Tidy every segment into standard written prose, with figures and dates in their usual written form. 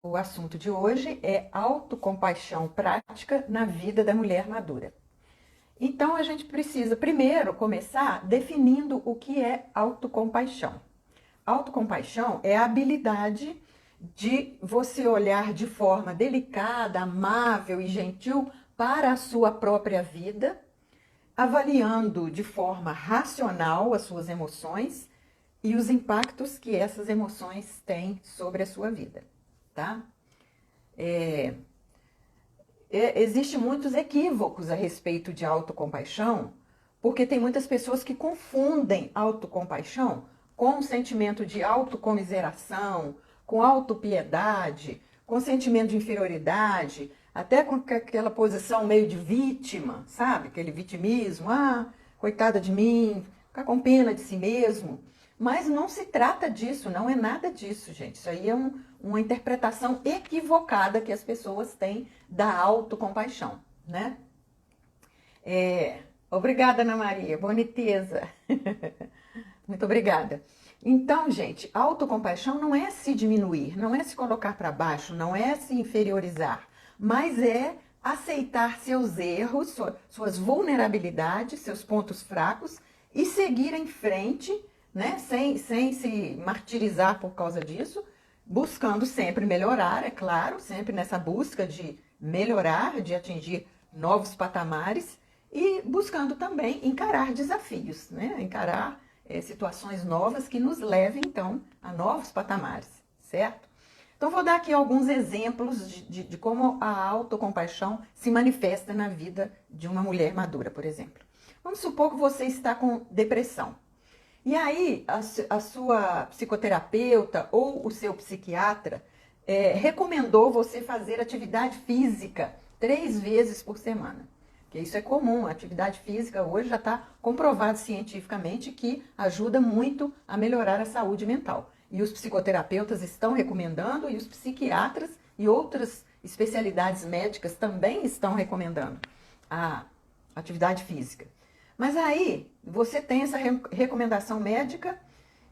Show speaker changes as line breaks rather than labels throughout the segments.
O assunto de hoje é autocompaixão prática na vida da mulher madura. Então a gente precisa primeiro começar definindo o que é autocompaixão. Autocompaixão é a habilidade de você olhar de forma delicada, amável e gentil para a sua própria vida, avaliando de forma racional as suas emoções e os impactos que essas emoções têm sobre a sua vida, tá? Existem muitos equívocos a respeito de autocompaixão, porque tem muitas pessoas que confundem autocompaixão com um sentimento de autocomiseração, com autopiedade, com sentimento de inferioridade, até com aquela posição meio de vítima, sabe? Aquele vitimismo, coitada de mim, ficar com pena de si mesmo. Mas não se trata disso, não é nada disso, gente. Isso aí é uma interpretação equivocada que as pessoas têm da autocompaixão, né? Obrigada, Ana Maria, boniteza. Muito obrigada. Então, gente, autocompaixão não é se diminuir, não é se colocar para baixo, não é se inferiorizar, mas é aceitar seus erros, suas vulnerabilidades, seus pontos fracos e seguir em frente, né? Sem se martirizar por causa disso, buscando sempre melhorar, é claro, sempre nessa busca de melhorar, de atingir novos patamares e buscando também encarar desafios, né? Encarar situações novas que nos levem, então, a novos patamares, certo? Então, vou dar aqui alguns exemplos de como a autocompaixão se manifesta na vida de uma mulher madura, por exemplo. Vamos supor que você está com depressão. E aí, a sua psicoterapeuta ou o seu psiquiatra recomendou você fazer atividade física 3 vezes por semana. Porque isso é comum, a atividade física hoje já está comprovado cientificamente que ajuda muito a melhorar a saúde mental. E os psicoterapeutas estão recomendando, e os psiquiatras e outras especialidades médicas também estão recomendando a atividade física. Mas aí, você tem essa recomendação médica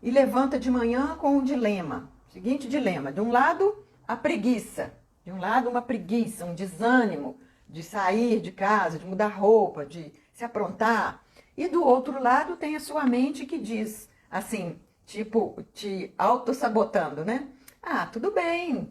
e levanta de manhã com um dilema. Seguinte dilema, de um lado, a preguiça. De um lado, uma preguiça, um desânimo de sair de casa, de mudar roupa, de se aprontar. E do outro lado, tem a sua mente que diz, assim, tipo, te autossabotando, né? Tudo bem,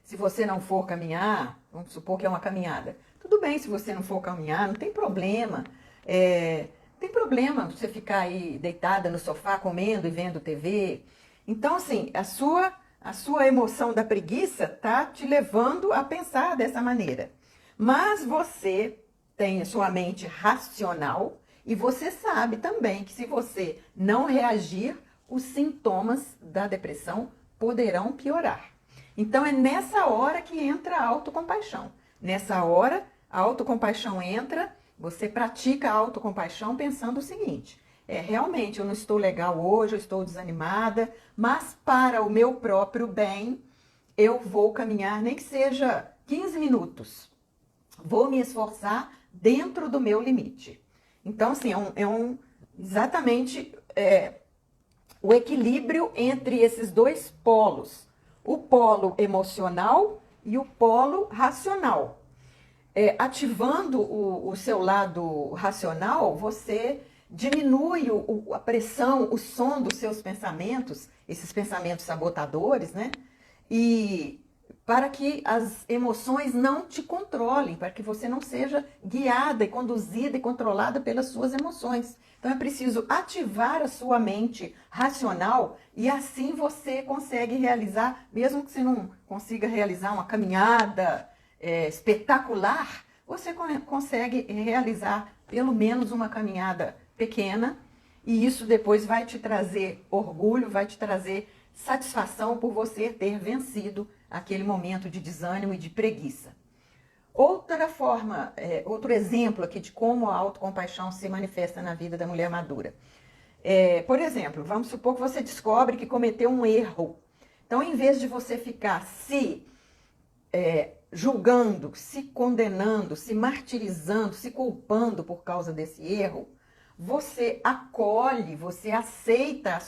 se você não for caminhar, vamos supor que é uma caminhada, tudo bem se você não for caminhar, não tem problema. Não tem problema você ficar aí deitada no sofá comendo e vendo TV. Então, assim, a sua emoção da preguiça tá te levando a pensar dessa maneira. Mas você tem a sua mente racional e você sabe também que se você não reagir, os sintomas da depressão poderão piorar. Então, é nessa hora que entra a autocompaixão. Nessa hora, a autocompaixão entra, você pratica a autocompaixão pensando o seguinte: realmente eu não estou legal hoje, eu estou desanimada, mas para o meu próprio bem, eu vou caminhar, nem que seja 15 minutos. Vou me esforçar dentro do meu limite. Então, assim, exatamente o equilíbrio entre esses dois polos. O polo emocional e o polo racional. Ativando o seu lado racional, você diminui a pressão, o som dos seus pensamentos, esses pensamentos sabotadores, né? E para que as emoções não te controlem, para que você não seja guiada e conduzida e controlada pelas suas emoções. Então é preciso ativar a sua mente racional e assim você consegue realizar, mesmo que você não consiga realizar uma caminhada espetacular, você consegue realizar pelo menos uma caminhada pequena e isso depois vai te trazer orgulho, vai te trazer satisfação por você ter vencido aquele momento de desânimo e de preguiça. Outra forma, outro exemplo aqui de como a autocompaixão se manifesta na vida da mulher madura. Por exemplo, vamos supor que você descobre que cometeu um erro. Então, em vez de você ficar se julgando, se condenando, se martirizando, se culpando por causa desse erro, você acolhe, você aceita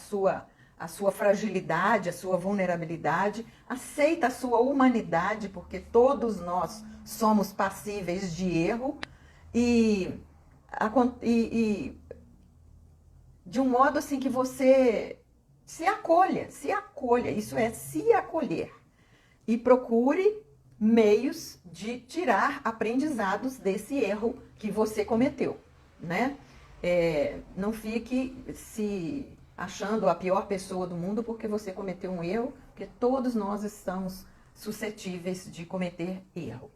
a sua fragilidade, a sua vulnerabilidade, aceita a sua humanidade, porque todos nós somos passíveis de erro, e de um modo assim que você se acolha, isso é se acolher, e procure meios de tirar aprendizados desse erro que você cometeu, né? Não fique se achando a pior pessoa do mundo porque você cometeu um erro, porque todos nós estamos suscetíveis de cometer erro.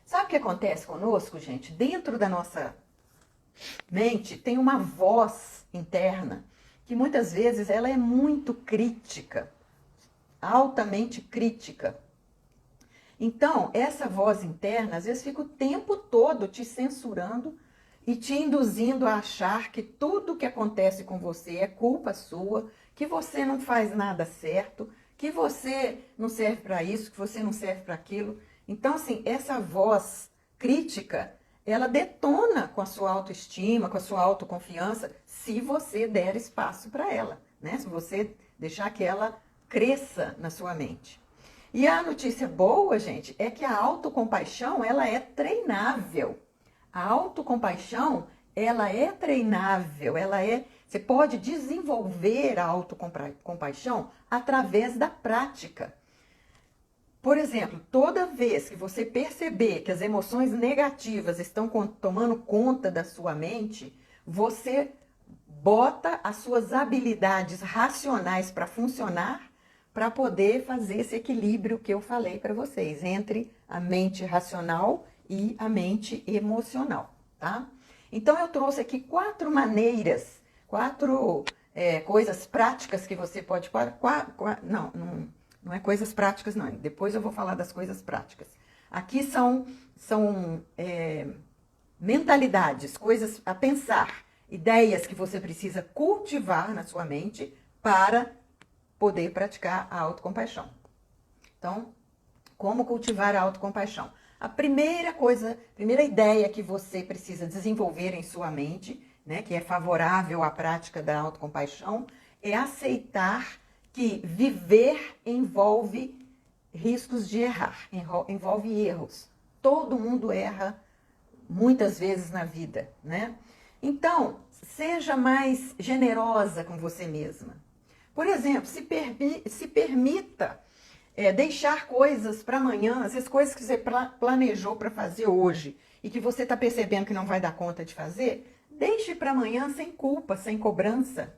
Sabe o que acontece conosco, gente? Dentro da nossa mente tem uma voz interna que muitas vezes ela é muito crítica, altamente crítica. Então, essa voz interna às vezes fica o tempo todo te censurando e te induzindo a achar que tudo que acontece com você é culpa sua, que você não faz nada certo, que você não serve para isso, que você não serve para aquilo. Então, assim, essa voz crítica, ela detona com a sua autoestima, com a sua autoconfiança, se você der espaço para ela, né? Se você deixar que ela cresça na sua mente. E a notícia boa, gente, é que a autocompaixão, ela é treinável. A autocompaixão, ela é treinável, você pode desenvolver a autocompaixão através da prática. Por exemplo, toda vez que você perceber que as emoções negativas estão tomando conta da sua mente, você bota as suas habilidades racionais para funcionar, para poder fazer esse equilíbrio que eu falei para vocês, entre a mente racional e a mente emocional, tá? Então, eu trouxe aqui 4 maneiras, 4 coisas práticas que você pode... Não é coisas práticas, não. Depois eu vou falar das coisas práticas. Aqui são mentalidades, coisas a pensar, ideias que você precisa cultivar na sua mente para poder praticar a autocompaixão. Então, como cultivar a autocompaixão? A primeira ideia que você precisa desenvolver em sua mente, né, que é favorável à prática da autocompaixão, é aceitar que viver envolve riscos de errar, envolve erros. Todo mundo erra muitas vezes na vida, né? Então, seja mais generosa com você mesma. Por exemplo, se permita deixar coisas para amanhã, às vezes coisas que você planejou para fazer hoje e que você está percebendo que não vai dar conta de fazer, deixe para amanhã sem culpa, sem cobrança.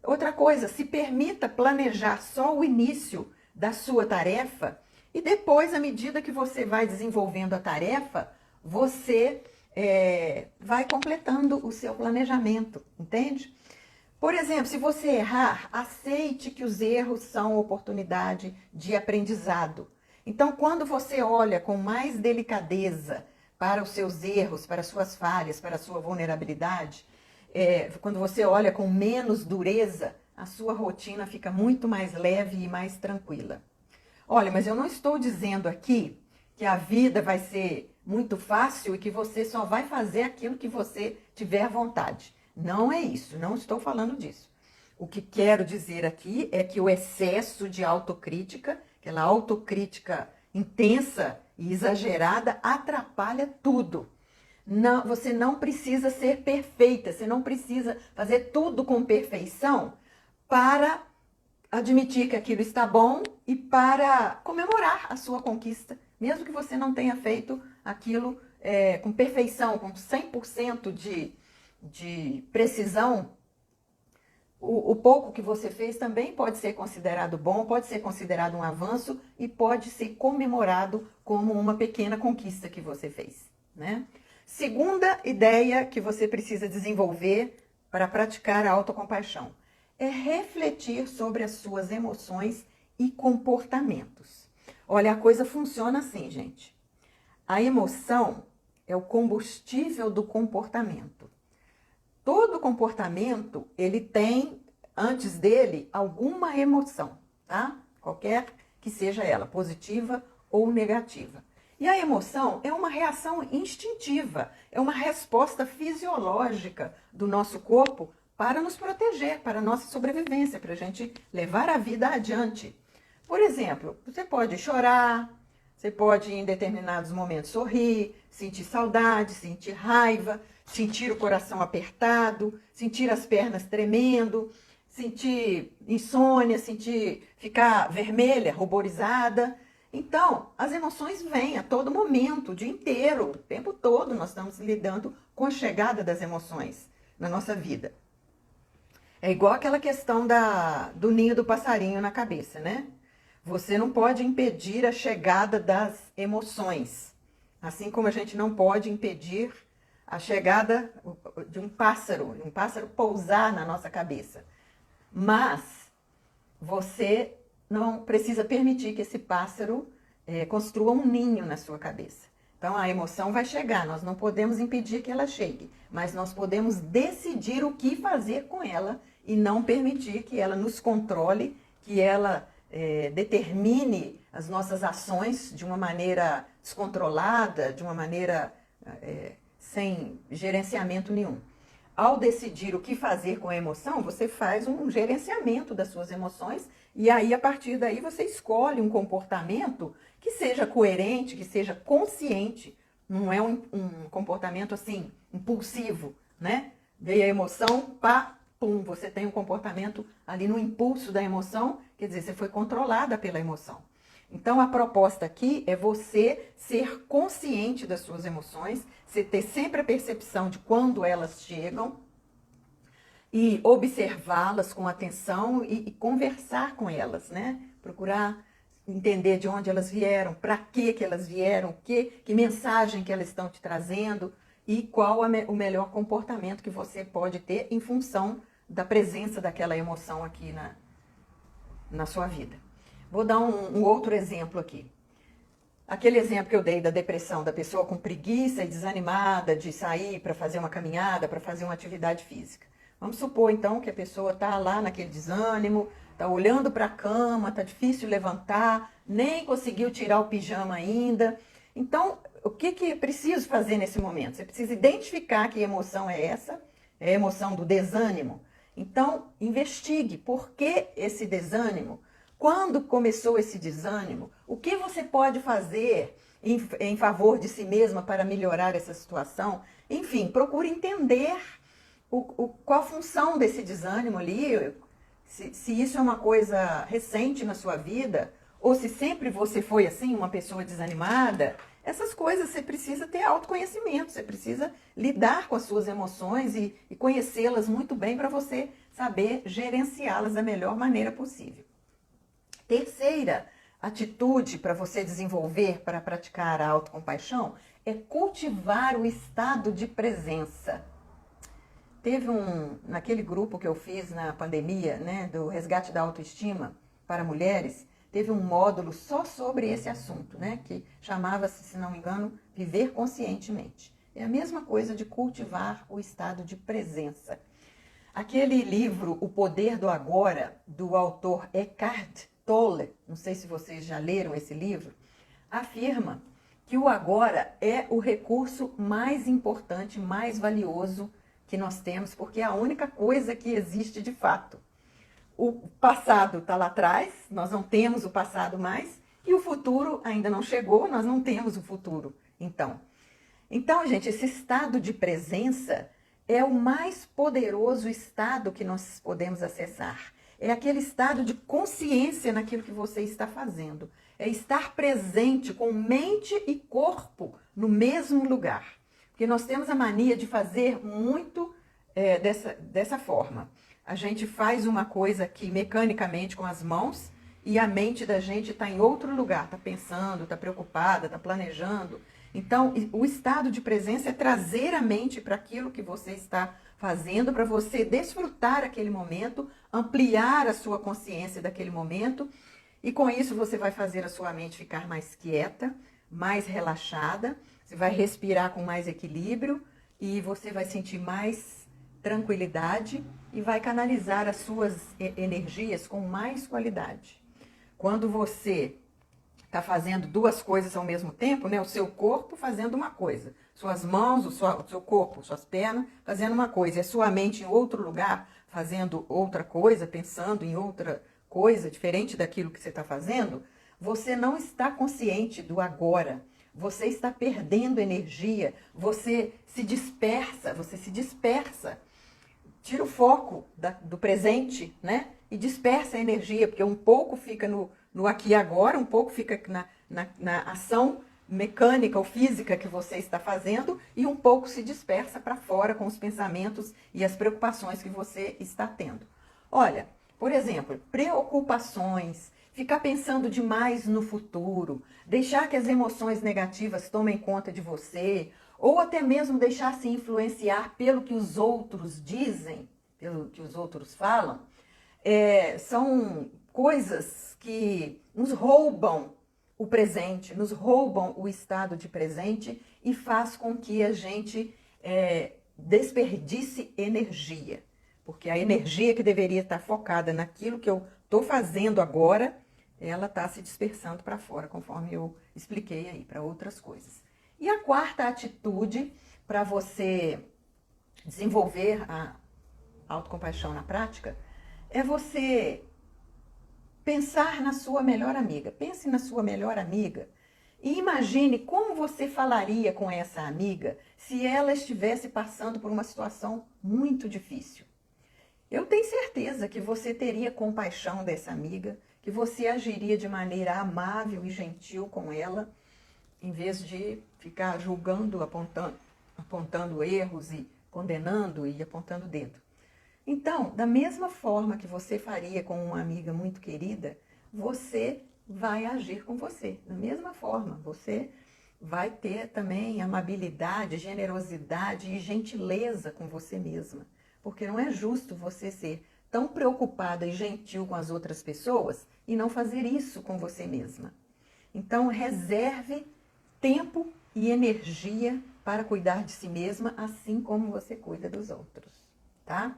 Outra coisa, se permita planejar só o início da sua tarefa e depois, à medida que você vai desenvolvendo a tarefa, você vai completando o seu planejamento, entende? Por exemplo, se você errar, aceite que os erros são oportunidade de aprendizado. Então, quando você olha com mais delicadeza para os seus erros, para as suas falhas, para a sua vulnerabilidade, quando você olha com menos dureza, a sua rotina fica muito mais leve e mais tranquila. Olha, mas eu não estou dizendo aqui que a vida vai ser muito fácil e que você só vai fazer aquilo que você tiver vontade. Não é isso, não estou falando disso. O que quero dizer aqui é que o excesso de autocrítica, aquela autocrítica intensa e exagerada, atrapalha tudo. Não, você não precisa ser perfeita, você não precisa fazer tudo com perfeição para admitir que aquilo está bom e para comemorar a sua conquista, mesmo que você não tenha feito aquilo com perfeição, com 100% de precisão. O pouco que você fez também pode ser considerado bom, pode ser considerado um avanço e pode ser comemorado como uma pequena conquista que você fez, né? Segunda ideia que você precisa desenvolver para praticar a autocompaixão é refletir sobre as suas emoções e comportamentos. Olha, a coisa funciona assim, gente. A emoção é o combustível do comportamento. Todo comportamento, ele tem, antes dele, alguma emoção, tá? Qualquer que seja ela, positiva ou negativa. E a emoção é uma reação instintiva, é uma resposta fisiológica do nosso corpo para nos proteger, para a nossa sobrevivência, para a gente levar a vida adiante. Por exemplo, você pode chorar, você pode em determinados momentos sorrir, sentir saudade, sentir raiva, sentir o coração apertado, sentir as pernas tremendo, sentir insônia, sentir ficar vermelha, ruborizada. Então, as emoções vêm a todo momento, o dia inteiro, o tempo todo nós estamos lidando com a chegada das emoções na nossa vida. É igual aquela questão do ninho do passarinho na cabeça, né? Você não pode impedir a chegada das emoções, assim como a gente não pode impedir a chegada de um pássaro pousar na nossa cabeça. Mas você não precisa permitir que esse pássaro construa um ninho na sua cabeça. Então a emoção vai chegar, nós não podemos impedir que ela chegue, mas nós podemos decidir o que fazer com ela e não permitir que ela nos controle, que ela determine as nossas ações de uma maneira descontrolada, de uma maneira sem gerenciamento nenhum. Ao decidir o que fazer com a emoção, você faz um gerenciamento das suas emoções e aí, a partir daí, você escolhe um comportamento que seja coerente, que seja consciente. Não é um comportamento assim, impulsivo, né? Veio a emoção, pá, pum, você tem um comportamento ali no impulso da emoção, quer dizer, você foi controlada pela emoção. Então, a proposta aqui é você ser consciente das suas emoções, você ter sempre a percepção de quando elas chegam e observá-las com atenção e conversar com elas, né? Procurar entender de onde elas vieram, para que elas vieram, que mensagem que elas estão te trazendo e qual o melhor comportamento que você pode ter em função da presença daquela emoção aqui na sua vida. Vou dar um outro exemplo aqui. Aquele exemplo que eu dei da depressão, da pessoa com preguiça e desanimada de sair para fazer uma caminhada, para fazer uma atividade física. Vamos supor, então, que a pessoa está lá naquele desânimo, está olhando para a cama, está difícil levantar, nem conseguiu tirar o pijama ainda. Então, o que é preciso fazer nesse momento? Você precisa identificar que emoção é essa, é a emoção do desânimo. Então, investigue por que esse desânimo. Quando começou esse desânimo, o que você pode fazer em favor de si mesma para melhorar essa situação? Enfim, procure entender qual a função desse desânimo ali, se isso é uma coisa recente na sua vida, ou se sempre você foi assim, uma pessoa desanimada. Essas coisas você precisa ter autoconhecimento, você precisa lidar com as suas emoções e conhecê-las muito bem para você saber gerenciá-las da melhor maneira possível. Terceira atitude para você desenvolver, para praticar a autocompaixão, é cultivar o estado de presença. Teve naquele grupo que eu fiz na pandemia, né, do resgate da autoestima para mulheres, teve um módulo só sobre esse assunto, né, que chamava-se, se não me engano, Viver Conscientemente. É a mesma coisa de cultivar o estado de presença. Aquele livro, O Poder do Agora, do autor Eckhart Tolle, não sei se vocês já leram esse livro, afirma que o agora é o recurso mais importante, mais valioso que nós temos, porque é a única coisa que existe de fato. O passado está lá atrás, nós não temos o passado mais, e o futuro ainda não chegou, nós não temos o futuro. Então, gente, esse estado de presença é o mais poderoso estado que nós podemos acessar. É aquele estado de consciência naquilo que você está fazendo. É estar presente com mente e corpo no mesmo lugar. Porque nós temos a mania de fazer muito dessa forma. A gente faz uma coisa aqui mecanicamente com as mãos e a mente da gente está em outro lugar. Está pensando, está preocupada, está planejando. Então, o estado de presença é trazer a mente para aquilo que você está fazendo, para você desfrutar aquele momento, ampliar a sua consciência daquele momento, e com isso você vai fazer a sua mente ficar mais quieta, mais relaxada, você vai respirar com mais equilíbrio e você vai sentir mais tranquilidade e vai canalizar as suas energias com mais qualidade. Quando você está fazendo duas coisas ao mesmo tempo, né? O seu corpo fazendo uma coisa, suas mãos, o seu corpo, suas pernas fazendo uma coisa, e a sua mente em outro lugar fazendo outra coisa, pensando em outra coisa diferente daquilo que você está fazendo, você não está consciente do agora. Você está perdendo energia, você se dispersa. Tira o foco do presente, né? E dispersa a energia, porque um pouco fica no aqui e agora, um pouco fica na ação mecânica ou física que você está fazendo, e um pouco se dispersa para fora com os pensamentos e as preocupações que você está tendo. Olha, por exemplo, preocupações, ficar pensando demais no futuro, deixar que as emoções negativas tomem conta de você, ou até mesmo deixar se influenciar pelo que os outros dizem, pelo que os outros falam, são coisas que nos roubam o presente, nos roubam o estado de presente e faz com que a gente desperdice energia. Porque a energia que deveria estar focada naquilo que eu estou fazendo agora, ela está se dispersando para fora, conforme eu expliquei aí, para outras coisas. E a quarta atitude para você desenvolver a autocompaixão na prática é você pensar na sua melhor amiga. Pense na sua melhor amiga e imagine como você falaria com essa amiga se ela estivesse passando por uma situação muito difícil. Eu tenho certeza que você teria compaixão dessa amiga, que você agiria de maneira amável e gentil com ela, em vez de ficar julgando, apontando erros e condenando e apontando o dedo. Então, da mesma forma que você faria com uma amiga muito querida, você vai agir com você. Da mesma forma, você vai ter também amabilidade, generosidade e gentileza com você mesma. Porque não é justo você ser tão preocupada e gentil com as outras pessoas e não fazer isso com você mesma. Então, reserve tempo e energia para cuidar de si mesma, assim como você cuida dos outros, tá?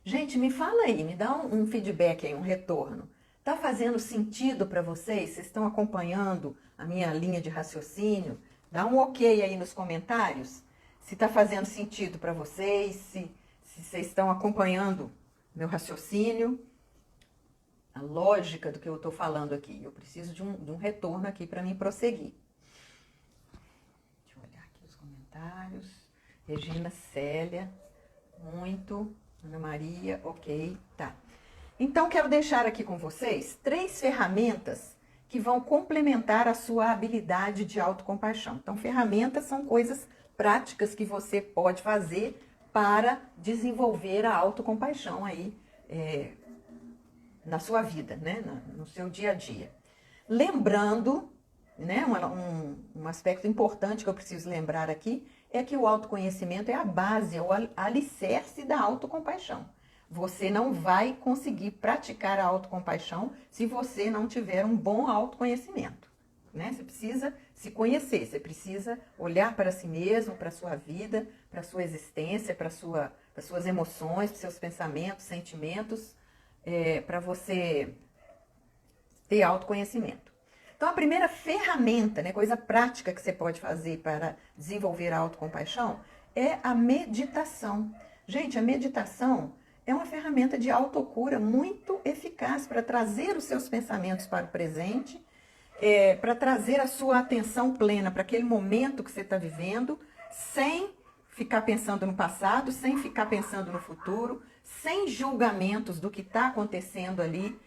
Gente, me fala aí, me dá um feedback aí, um retorno. Tá fazendo sentido para vocês? Vocês estão acompanhando a minha linha de raciocínio? Dá um ok aí nos comentários. Se está fazendo sentido para vocês, se vocês estão acompanhando meu raciocínio, a lógica do que eu estou falando aqui. Eu preciso de um retorno aqui para mim prosseguir. Deixa eu olhar aqui os comentários. Regina, Célia, muito. Ana Maria, ok, tá. Então, quero deixar aqui com vocês 3 ferramentas que vão complementar a sua habilidade de autocompaixão. Então, ferramentas são coisas práticas que você pode fazer para desenvolver a autocompaixão aí na sua vida, né? No seu dia a dia. Lembrando, né, um aspecto importante que eu preciso lembrar aqui é que o autoconhecimento é a base, é o alicerce da autocompaixão. Você não vai conseguir praticar a autocompaixão se você não tiver um bom autoconhecimento, né? Você precisa se conhecer, você precisa olhar para si mesmo, para a sua vida, para a sua existência, para as suas emoções, para os seus pensamentos, sentimentos, para você ter autoconhecimento. Então, a primeira ferramenta, né, coisa prática que você pode fazer para desenvolver a autocompaixão é a meditação. Gente, a meditação é uma ferramenta de autocura muito eficaz para trazer os seus pensamentos para o presente, para trazer a sua atenção plena para aquele momento que você está vivendo, sem ficar pensando no passado, sem ficar pensando no futuro, sem julgamentos do que está acontecendo ali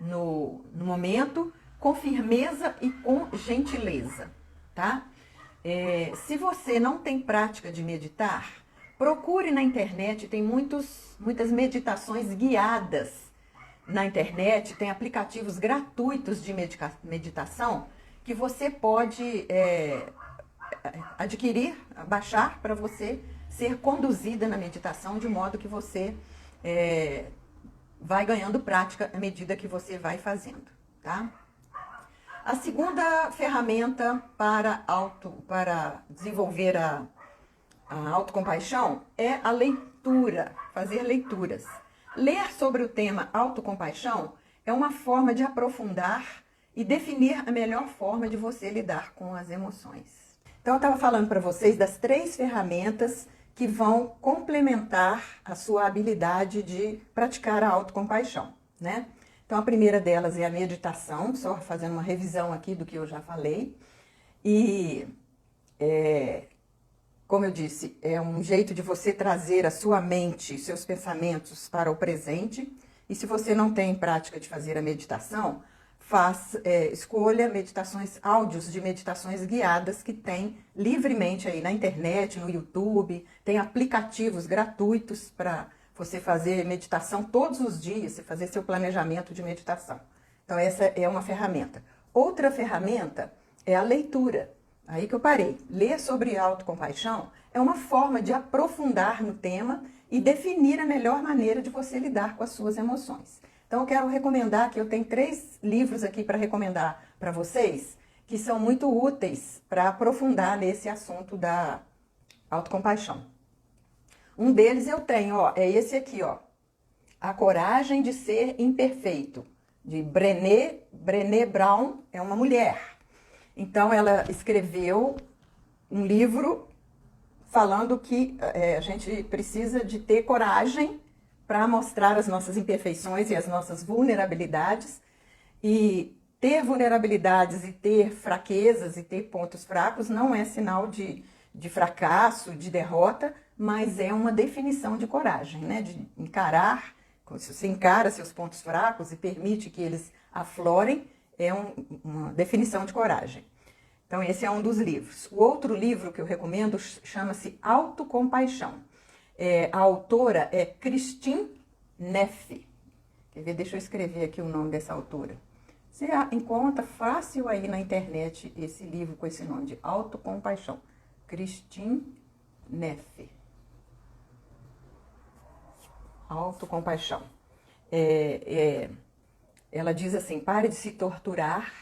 no momento, com firmeza e com gentileza, tá? Se você não tem prática de meditar, procure na internet, tem muitas meditações guiadas na internet, tem aplicativos gratuitos de meditação que você pode adquirir, baixar para você ser conduzida na meditação de modo que você vai ganhando prática à medida que você vai fazendo, tá? A segunda ferramenta para desenvolver a autocompaixão é a leitura, fazer leituras. Ler sobre o tema autocompaixão é uma forma de aprofundar e definir a melhor forma de você lidar com as emoções. Então, eu estava falando para vocês das 3 ferramentas que vão complementar a sua habilidade de praticar a autocompaixão, né? Então, a primeira delas é a meditação, só fazendo uma revisão aqui do que eu já falei. E, como eu disse, é um jeito de você trazer a sua mente, seus pensamentos para o presente. E se você não tem prática de fazer a meditação, escolha meditações, áudios de meditações guiadas que tem livremente aí na internet, no YouTube. Tem aplicativos gratuitos para você fazer meditação todos os dias, você fazer seu planejamento de meditação. Então essa é uma ferramenta. Outra ferramenta é a leitura. Aí que eu parei. Ler sobre autocompaixão é uma forma de aprofundar no tema e definir a melhor maneira de você lidar com as suas emoções. Então eu quero recomendar que eu tenho 3 livros aqui para recomendar para vocês, que são muito úteis para aprofundar nesse assunto da autocompaixão. Um deles eu tenho, ó, é esse aqui, ó, A Coragem de Ser Imperfeito, de Brené Brown, é uma mulher. Então ela escreveu um livro falando que a gente precisa de ter coragem para mostrar as nossas imperfeições e as nossas vulnerabilidades. E ter vulnerabilidades e ter fraquezas e ter pontos fracos não é sinal de fracasso, de derrota, mas é uma definição de coragem, né? De encarar, se você encara seus pontos fracos e permite que eles aflorem, é uma definição de coragem. Então esse é um dos livros. O outro livro que eu recomendo chama-se Autocompaixão. A autora é Kristin Neff. Quer ver? Deixa eu escrever aqui o nome dessa autora. Você encontra fácil aí na internet esse livro com esse nome de Autocompaixão. Kristin Neff. Autocompaixão. Ela diz assim: pare de se torturar,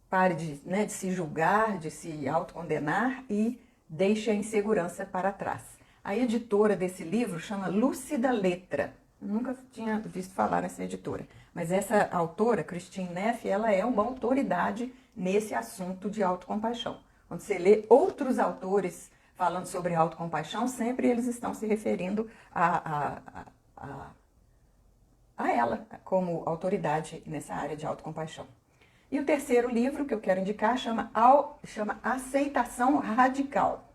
pare de se julgar, de se autocondenar e deixe a insegurança para trás. A editora desse livro chama Lúcida Letra. Eu nunca tinha visto falar nessa editora. Mas essa autora, Kristin Neff, ela é uma autoridade nesse assunto de autocompaixão. Quando você lê outros autores falando sobre autocompaixão, sempre eles estão se referindo a ela como autoridade nessa área de autocompaixão. E o terceiro livro que eu quero indicar chama Aceitação Radical.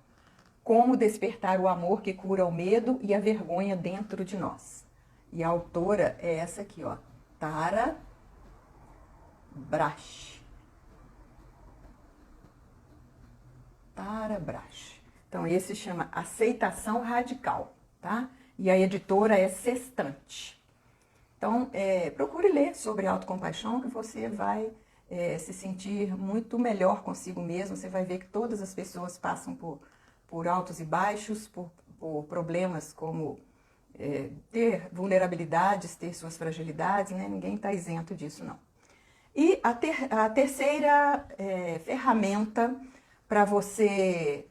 Como despertar o amor que cura o medo e a vergonha dentro de nós. E a autora é essa aqui, ó, Tara Brach. Tara Brach. Então esse chama Aceitação Radical, tá? E a editora é Sextante. Então procure ler sobre autocompaixão que você vai se sentir muito melhor consigo mesmo. Você vai ver que todas as pessoas passam por altos e baixos, por problemas como ter vulnerabilidades, ter suas fragilidades, né? Ninguém está isento disso, não. E a terceira ferramenta para você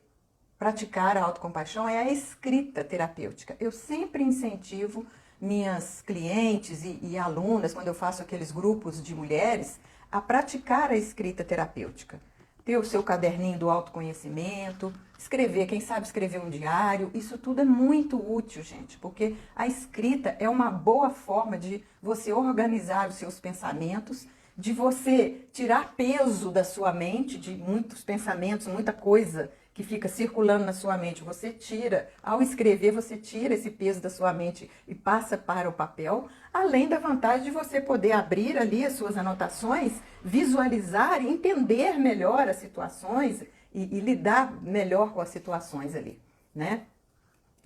praticar a autocompaixão é a escrita terapêutica. Eu sempre incentivo minhas clientes e alunas, quando eu faço aqueles grupos de mulheres, a praticar a escrita terapêutica. Ter o seu caderninho do autoconhecimento, escrever, quem sabe escrever um diário, isso tudo é muito útil, gente, porque a escrita é uma boa forma de você organizar os seus pensamentos, de você tirar peso da sua mente, de muitos pensamentos, muita coisa que fica circulando na sua mente. Você tira, ao escrever, você tira esse peso da sua mente e passa para o papel, além da vantagem de você poder abrir ali as suas anotações, visualizar e entender melhor as situações e lidar melhor com as situações ali, né?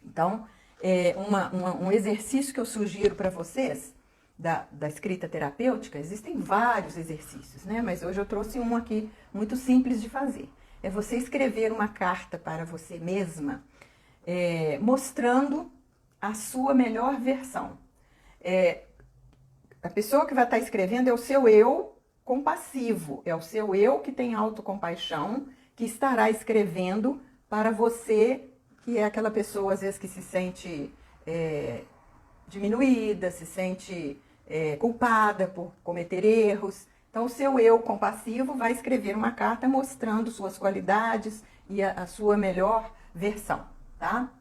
Então, um exercício que eu sugiro para vocês da escrita terapêutica, existem vários exercícios, né? Mas hoje eu trouxe um aqui muito simples de fazer. É você escrever uma carta para você mesma, mostrando a sua melhor versão. A pessoa que vai estar escrevendo é o seu eu compassivo, é o seu eu que tem autocompaixão, que estará escrevendo para você, que é aquela pessoa, às vezes, que se sente diminuída, se sente culpada por cometer erros. Então, o seu eu compassivo vai escrever uma carta mostrando suas qualidades e a sua melhor versão, tá?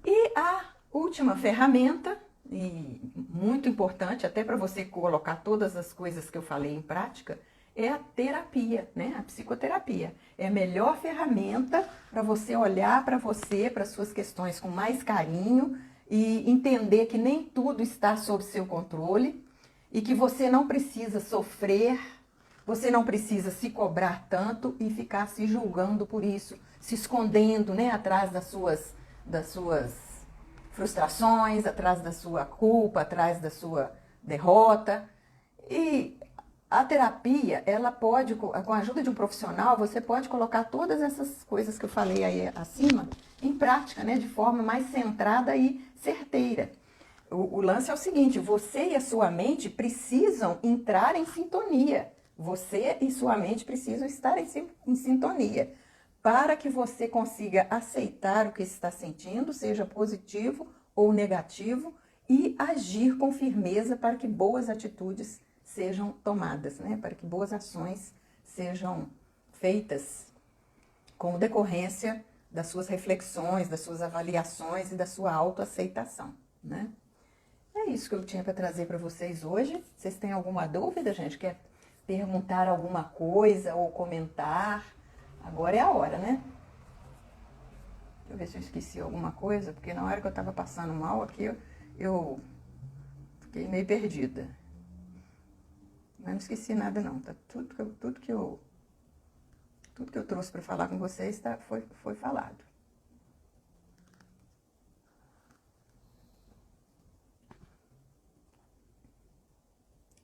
E a última ferramenta, e muito importante até para você colocar todas as coisas que eu falei em prática, é a terapia, né? A psicoterapia. É a melhor ferramenta para você olhar para você, para suas questões com mais carinho e entender que nem tudo está sob seu controle e que você não precisa sofrer, você não precisa se cobrar tanto e ficar se julgando por isso, se escondendo, né, atrás das suas frustrações, atrás da sua culpa, atrás da sua derrota. E a terapia, ela pode, com a ajuda de um profissional, você pode colocar todas essas coisas que eu falei aí acima em prática, né, de forma mais centrada e certeira. O lance é o seguinte, você e a sua mente precisam entrar em sintonia. Você e sua mente precisam estar em sintonia para que você consiga aceitar o que está sentindo, seja positivo ou negativo, e agir com firmeza para que boas atitudes sejam tomadas, né? Para que boas ações sejam feitas como decorrência das suas reflexões, das suas avaliações e da sua autoaceitação, né? É isso que eu tinha para trazer para vocês hoje. Vocês têm alguma dúvida, gente? Quer perguntar alguma coisa ou comentar? Agora é a hora, né? Deixa eu ver se eu esqueci alguma coisa, porque na hora que eu estava passando mal aqui, eu fiquei meio perdida. Mas não esqueci nada não, tá? Tudo que eu trouxe para falar com vocês foi falado.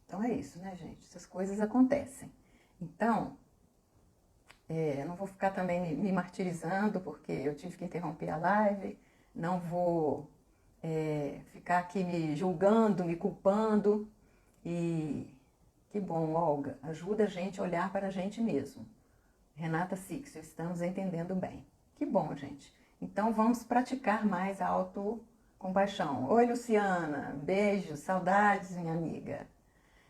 Então é isso, né, gente? Essas coisas acontecem. Então, eu não vou ficar também me martirizando, porque eu tive que interromper a live, não vou ficar aqui me julgando, me culpando. E que bom, Olga, ajuda a gente a olhar para a gente mesmo. Renata Sixio, estamos entendendo bem. Que bom, gente. Então vamos praticar mais a autocompaixão. Oi, Luciana, beijo, saudades, minha amiga.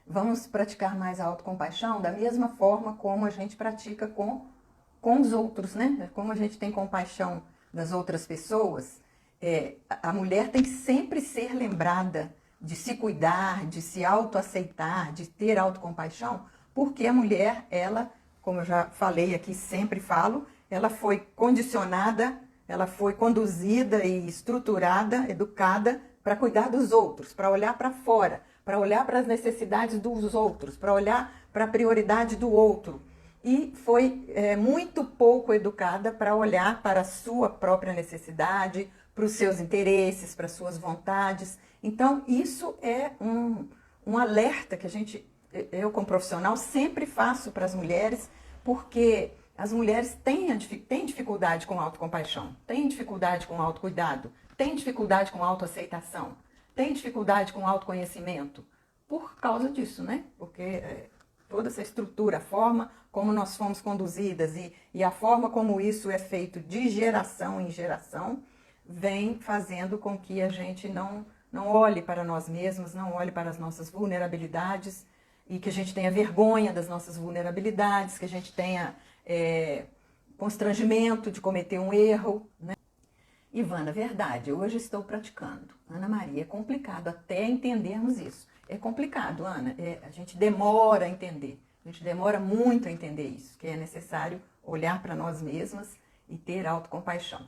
Vamos praticar mais a autocompaixão da mesma forma como a gente pratica com os outros, né? Como a gente tem compaixão das outras pessoas, a mulher tem que sempre ser lembrada de se cuidar, de se autoaceitar, de ter autocompaixão, porque a mulher, ela, como eu já falei aqui, sempre falo, ela foi condicionada, ela foi conduzida e estruturada, educada para cuidar dos outros, para olhar para fora, para olhar para as necessidades dos outros, para olhar para a prioridade do outro. E foi muito pouco educada para olhar para a sua própria necessidade, para os seus interesses, para as suas vontades. Então, isso é um alerta que eu como profissional sempre faço para as mulheres, porque as mulheres têm dificuldade com autocompaixão, têm dificuldade com autocuidado, têm dificuldade com autoaceitação, têm dificuldade com autoconhecimento, por causa disso, né? Porque toda essa estrutura, a forma como nós fomos conduzidas e a forma como isso é feito de geração em geração, vem fazendo com que a gente não olhe para nós mesmos, não olhe para as nossas vulnerabilidades e que a gente tenha vergonha das nossas vulnerabilidades, que a gente tenha constrangimento de cometer um erro, né? Ivana, verdade, hoje estou praticando. Ana Maria, é complicado até entendermos isso. É complicado, Ana, a gente demora a entender, a gente demora muito a entender isso, que é necessário olhar para nós mesmas e ter autocompaixão.